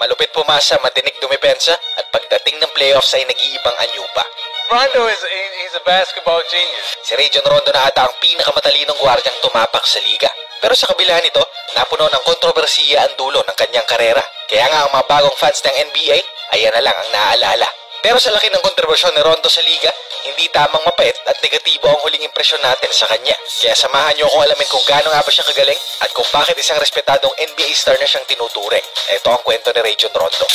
Malupit pumasa, matinik dumipensa, at pagdating ng playoffs ay nag-iibang anyo pa. Rondo he's a basketball genius. Si Rajon Rondo na ata ang pinakamatalinong gwardyang tumapak sa liga. Pero sa kabila nito, napuno ng kontrobersiya ang dulo ng kanyang karera. Kaya nga ang mga bagong fans ng NBA, ayan na lang ang naaalala. Pero sa laki ng kontribusyon ni Rondo sa liga, hindi tamang mapait at negatibo ang huling impresyon natin sa kanya. Kaya samahan niyo akong alamin kung gaano nga ba siya kagaling at kung bakit isang respetadong NBA star na siyang tinuturing. Ito ang kwento ni Rajon Rondo.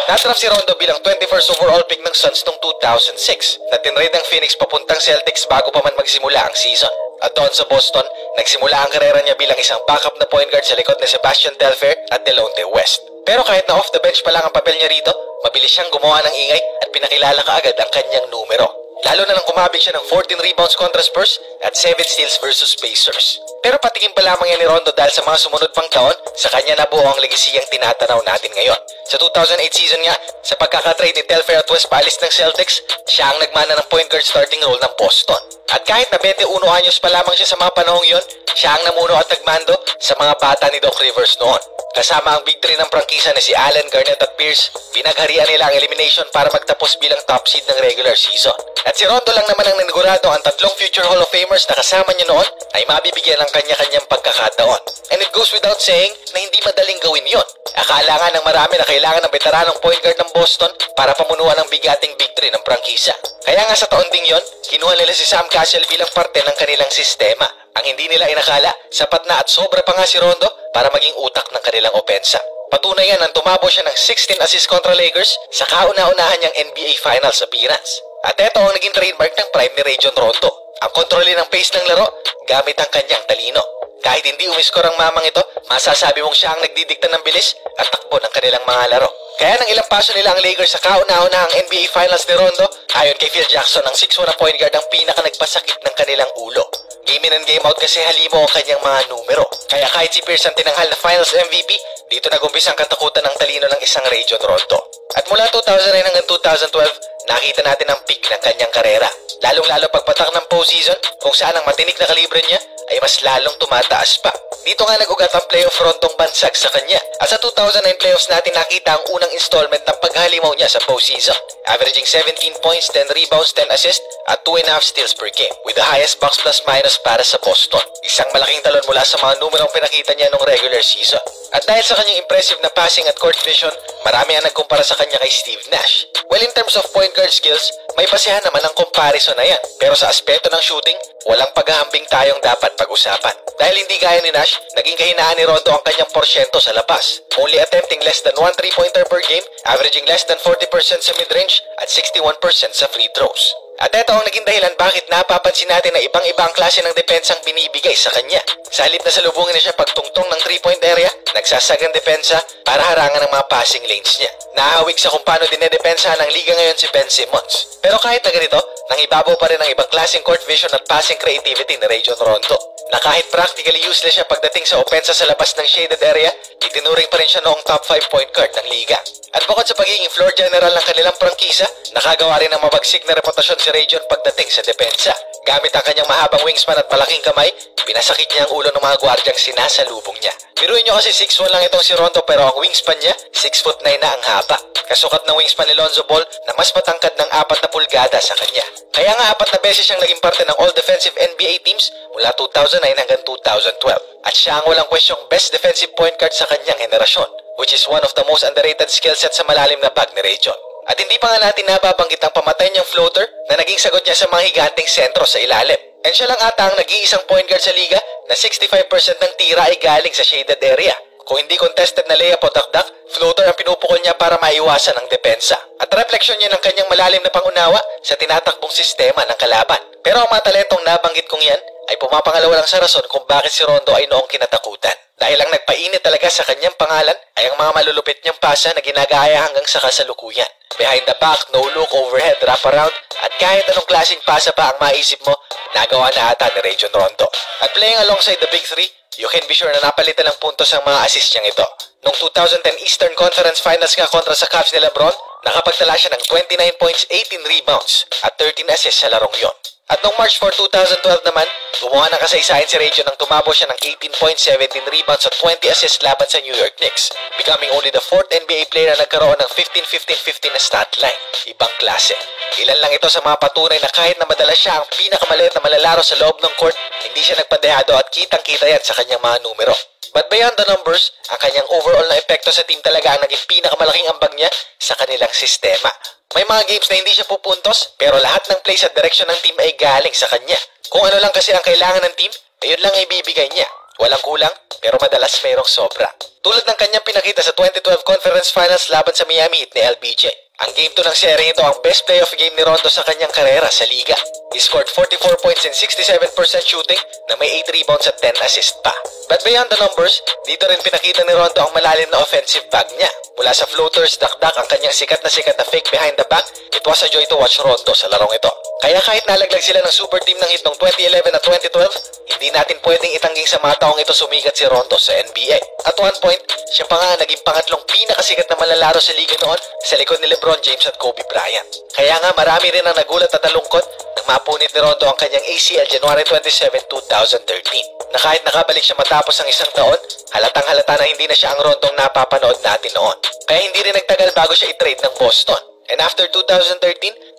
Natrap si Rondo bilang 21st overall pick ng Suns noong 2006 na tinrade ng Phoenix papuntang Celtics bago pa man magsimula ang season. At doon sa Boston, nagsimula ang karera niya bilang isang backup na point guard sa likod ni Sebastian Telfair at Delonte West. Pero kahit na off the bench pa lang ang papel niya rito, mabilis siyang gumawa ng ingay at pinakilala kaagad ang kanyang numero. Lalo na nang kumabig siya ng 14 rebounds kontra Spurs at 7 steals versus Pacers. Pero patikim pa lamang yan ni Rondo dahil sa mga sumunod pang taon, sa kanya nabuo ang legasiyang tinatanaw natin ngayon. Sa 2008 season nga, sa pagkakatrade ni Telfair at West paalis ng Celtics, siya ang nagmana ng point guard starting role ng Boston. At kahit na 21 anyos pa lamang siya sa mga panahong yon, siya ang namuno at nagmando sa mga bata ni Doc Rivers noon. Kasama ang big three ng prangkisa na si Allen, Garnett at Pierce, pinagharian nila ang elimination para magtapos bilang top seed ng regular season. At si Rondo lang naman ang nanigurado ang tatlong future Hall of Famers na kasama niya noon ay mabibigyan ng kanya-kanyang pagkakataon. And it goes without saying na hindi madaling gawin yon. Akala nga ng marami na kailangan ng veteranong point guard ng Boston para pamunuan ang bigating big three ng prangkisa. Kaya nga sa taon ding yon, kinuha nila si Sam Cassell bilang parte ng kanilang sistema. Ang hindi nila inakala, sapat na at sobra pa nga si Rondo para maging utak ng kanilang opensa. Patunay yan nang tumabo siya ng 16 assists kontra Lakers sa kauna-unahan niyang NBA Finals appearance. At ito ang naging trademark ng prime ni Rajon Rondo. Ang kontrole ng pace ng laro gamit ang kanyang talino. Kahit hindi umiskor ang mamang ito, masasabi mong siya ang nagdidikta ng bilis at takbo ng kanilang mga laro. Kaya nang ilang paso nila ang Lakers sa kauna-unahang NBA Finals ni Rondo, ayon kay Phil Jackson, ang 6'1 na point guard ang pinaka nagpasakit ng kanilang ulo. Game in and game out kasi halimo ang kanyang mga numero. Kaya kahit si Pierce ang tinanghal na Finals MVP, dito nagumpisa ang katakutan ng talino ng isang Rajon Rondo. At mula 2009 hanggang 2012, nakita natin ang peak ng kanyang karera. Lalong-lalo pagpatak ng postseason, kung saan ang matinik na kalibre niya ay mas lalong tumataas pa. Dito nga nagugat ang playoff Rondong bansag sa kanya. At sa 2009 playoffs natin nakita ang unang installment ng paghalimaw niya sa postseason. Averaging 17 points, 10 rebounds, 10 assists at 2.5 steals per game with the highest box plus minus para sa Boston. Isang malaking talon mula sa mga numerong pinakita niya nung regular season. At dahil sa kanyang impressive na passing at court vision, marami ang nagkumpara sa kanya kay Steve Nash. Well, in terms of point guard skills, may basehan naman ang comparison na yan. Pero sa aspeto ng shooting, walang paghahambing tayong dapat pag-usapan. Dahil hindi gaya ni Nash, naging kahinaan ni Rondo ang kanyang porsyento sa labas. Only attempting less than 1 3-pointer per game, averaging less than 40% sa mid-range at 61% sa free throws. At ito ang naging dahilan bakit napapansin natin na ibang-ibang klase ng depensang binibigay sa kanya. Sa halip na salubungin na siya pagtungtong ng 3-point area, nagsasagang depensa para harangan ang mga passing lanes niya. Nahawig sa kung paano dinedepensahan ng liga ngayon si Ben Simmons. Pero kahit na ganito, nangibabaw pa rin ang ibang klaseng court vision at passing creativity ni Rajon Rondo. Na kahit practically useless siya pagdating sa opensa sa labas ng shaded area, itinuring pa rin siya noong top 5 point guard ng liga. At bukod sa pagiging floor general ng kanilang prangkisa, nakagawa rin ng mabagsik na reputasyon si Rajon pagdating sa depensa. Gamit ang kanyang mahabang wingspan at malaking kamay, pinasakit niya ang ulo ng mga gwardyang sinasalubong niya. Biruin niyo kasi 6'1 lang itong si Rondo pero ang wingspan niya, 6'9" na ang haba. Kasukat ng wingspan ni Lonzo Ball na mas matangkad ng 4 na pulgada sa kanya. Kaya nga 4 na beses siyang naging parte ng all-defensive NBA teams mula 2009 hanggang 2012. At siya ang walang kwestyong best defensive point guard sa kanyang henerasyon, which is one of the most underrated skill set sa malalim na bag ni Rajon. At hindi pa nga natin nababanggit ang pamatay niyang floater na naging sagot niya sa mga higanting sentro sa ilalim. And siya lang ata ang nag-iisang point guard sa liga na 65% ng tira ay galing sa shaded area. Kung hindi contested na layup o dakdak, floater ang pinupukol niya para maiwasan ang depensa. At refleksyon niya ng kanyang malalim na pangunawa sa tinatakbong sistema ng kalaban. Pero ang mga talentong nabanggit kong yan ay pumapangalawa lang sa rason kung bakit si Rondo ay noong kinatakutan. Dahil ang nagpainit talaga sa kanyang pangalan ay ang mga malulupit niyang pasa na ginagaya hanggang sa kasalukuyan. Behind the back, no look, overhead, wraparound, at kahit anong klaseng pasa pa ang maisip mo, nagawa na ata ni Rajon Rondo. At playing alongside the Big Three, you can be sure na napalitan ng puntos ang mga assist niyang ito. Noong 2010 Eastern Conference Finals nga kontra sa Cavs ni LeBron, Nakapagtala siya ng 29 points, 18 rebounds at 13 assists sa larong yon. At noong March 4, 2012 naman, gumawa ng kasaysayan si Region nang tumabo siya ng 18 points, 17 rebounds at 20 assists laban sa New York Knicks, becoming only the 4th NBA player na nagkaroon ng 15-15-15 na stat line. Ibang klase. Ilan lang ito sa mga patunay na kahit na madalas siya ang pinakamaliit na malalaro sa loob ng court, hindi siya nagpadehado at kitang-kita yan sa kanyang mga numero. But beyond the numbers, ang kanyang overall na epekto sa team talaga ang naging pinakamalaking ambag niya sa kanilang sistema. May mga games na hindi siya pupuntos, pero lahat ng plays at direction ng team ay galing sa kanya. Kung ano lang kasi ang kailangan ng team, ayun lang ay ibibigay niya. Walang kulang, pero madalas mayroong sobra. Tulad ng kanyang pinakita sa 2012 Conference Finals laban sa Miami Heat ni LBJ. Ang game 2 ng serie ito ang best playoff game ni Rondo sa kanyang karera sa liga. He scored 44 points and 67% shooting na may 8 rebounds at 10 assists pa. But beyond the numbers, dito rin pinakita ni Rondo ang malalim na offensive bag niya. Mula sa floaters, dakdak ang kanyang sikat na fake behind the back, it was a joy to watch Rondo sa larong ito. Kaya kahit nalaglag sila ng super team ng Heat noong 2011 at 2012, hindi natin pwedeng itangging sa mga taong ito sumigat si Rondo sa NBA. At one point, siya pa nga naging pangatlong pinakasikat na malalaro sa liga noon sa likod ni LeBron James at Kobe Bryant. Kaya nga marami rin ang nagulat at nalungkot nang mapunit ni Rondo ang kanyang ACL January 27, 2013. Na kahit nakabalik siya matapos ang isang taon, halatang halata na hindi na siya ang Rondong napapanood natin noon. Kaya hindi rin nagtagal bago siya i-trade ng Boston. And after 2013,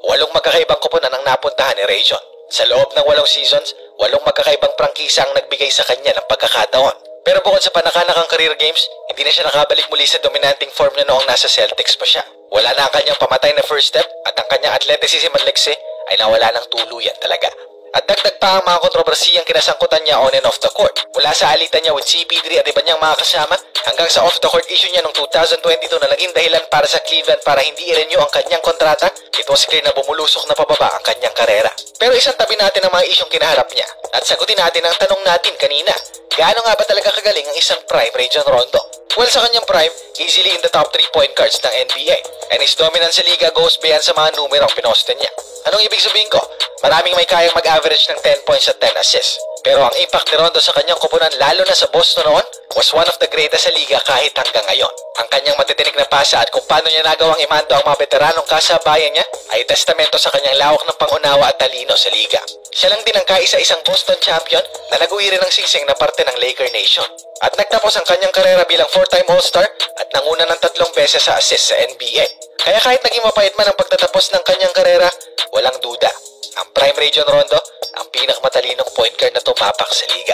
8 magkakaibang koponan ang napuntahan ni Region. Sa loob ng 8 seasons, 8 magkakaibang prangkisa ang nagbigay sa kanya ng pagkakataon. Pero bukod sa panakanakang career games, hindi na siya nakabalik muli sa dominating form niya noong nasa Celtics pa siya. Wala na ang kanyang pamatay na first step at ang kanyang athleticism at legs ay nawala ng tuluyan talaga. At dagdag pa ang mga kontrobersiyang kinasangkutan niya on and off the court. Mula sa alitan niya with CP3 at iba niyang mga kasama, hanggang sa off-the-court issue niya noong 2022 na naging dahilan para sa Cleveland para hindi i-renew ang kanyang kontrata, it was clear na bumulusok na pababa ang kanyang karera. Pero isang tabi natin ang mga isyong kinaharap niya at sagutin natin ang tanong natin kanina. Gaano nga ba talaga kagaling ang isang prime Region Rondo? Well, sa kanyang prime, easily in the top 3 point guards ng NBA. And his dominance sa liga goes beyond sa mga numero ang pinoste niya. Anong ibig sabihin ko? Maraming may kayang mag-average ng 10 points at 10 assists. Pero ang impact ni Rondo sa kanyang koponan lalo na sa Boston noon was one of the greatest sa liga kahit hanggang ngayon. Ang kanyang matitinik na pasa at kung paano niya nagawang imando ang mga veteranong kasabayan niya ay testamento sa kanyang lawak ng pangunawa at talino sa liga. Siya lang din ang kaisa-isang Boston champion na nag-uwi rin ng singsing na parte ng Laker Nation. At nagtapos ang kanyang karera bilang 4-time All-Star at nanguna ng 3 beses sa assist sa NBA. Kaya kahit naging mapait man ang pagtatapos ng kanyang karera, walang duda. Ang prime Region Rondo, ang pinakamatalinong point guard na tumapak sa liga.